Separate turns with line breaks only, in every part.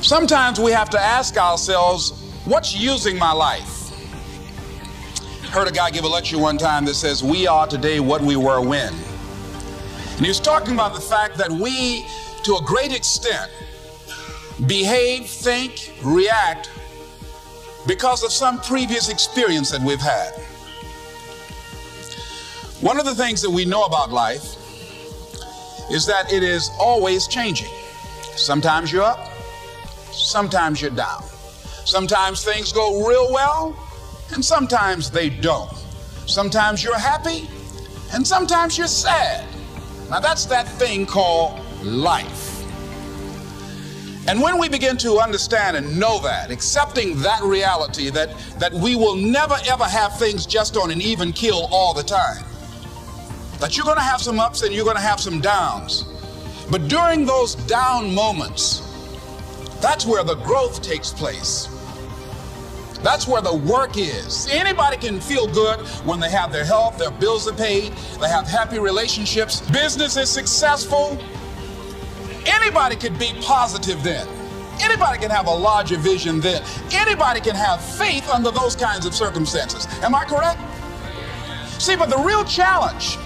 Sometimes we have to ask ourselves, what's using my life? Heard a guy give a lecture one time that says, we are today what we were when. And he was talking about the fact that we, to a great extent, behave, think, react because of some previous experience that we've had. One of the things that we know about life is that it is always changing. Sometimes you're up, sometimes you're down. Sometimes things go real well, and sometimes they don't. Sometimes you're happy, and sometimes you're sad. Now that's that thing called life. And when we begin to understand and know that, accepting that reality that we will never ever have things just on an even keel all the time, that you're going to have some ups and you're going to have some downs, but during those down moments, that's where the growth takes place. That's where the work is. Anybody can feel good when they have their health, their bills are paid, they have happy relationships, business is successful. Anybody could be positive then. Anybody can have a larger vision then. Anybody can have faith under those kinds of circumstances. Am I correct? See, but the real challenge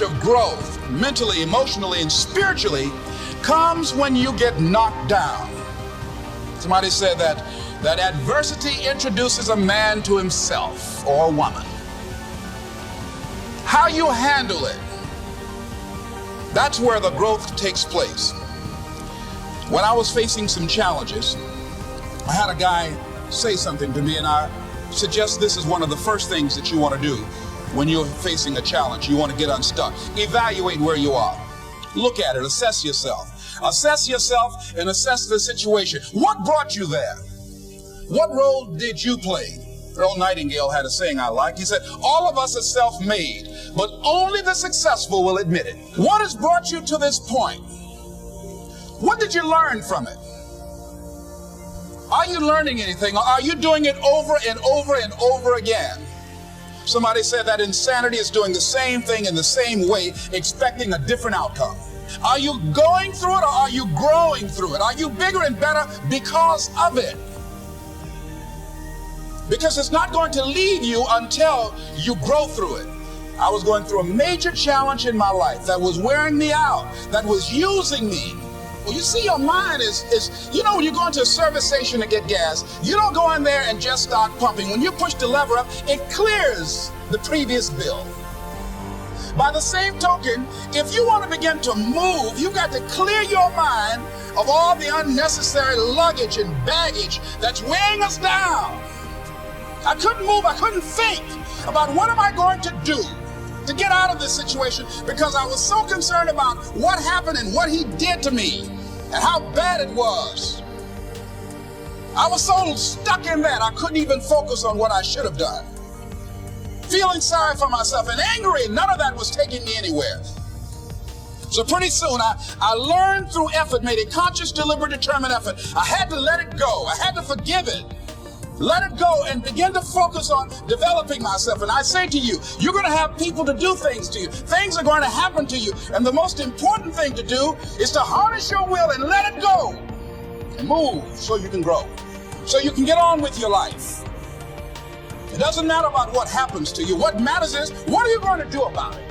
of growth, mentally, emotionally, and spiritually, comes when you get knocked down. Somebody said that adversity introduces a man to himself or a woman. How you handle it, that's where the growth takes place. When I was facing some challenges, I had a guy say something to me, and I suggest this is one of the first things that you want to do when you're facing a challenge. You want to get unstuck. Evaluate where you are. Look at it, assess yourself. Assess yourself and assess the situation. What brought you there? What role did you play? Earl Nightingale had a saying I like. He said, all of us are self-made, but only the successful will admit it. What has brought you to this point? What did you learn from it? Are you learning anything, or are you doing it over and over and over again? Somebody said that insanity is doing the same thing in the same way, expecting a different outcome. Are you going through it, or are you growing through it? Are you bigger and better because of it? Because it's not going to leave you until you grow through it. I was going through a major challenge in my life that was wearing me out, that was using me. Well, you see, your mind is you know, when you go into a service station to get gas, you don't go in there and just start pumping. When you push the lever up, it clears the previous bill. By the same token, if you want to begin to move, you've got to clear your mind of all the unnecessary luggage and baggage that's weighing us down. I couldn't move, I couldn't think about what am I going to do to get out of this situation, because I was so concerned about what happened and what he did to me and how bad it was. I was so stuck in that I couldn't even focus on what I should have done. Feeling sorry for myself and angry, none of that was taking me anywhere. So pretty soon I learned through effort, made a conscious, deliberate, determined effort. I had to let it go. I had to forgive it. Let it go and begin to focus on developing myself. And I say to you, you're going to have people to do things to you. Things are going to happen to you. And the most important thing to do is to harness your will and let it go and move so you can grow, so you can get on with your life. It doesn't matter about what happens to you. What matters is, what are you going to do about it?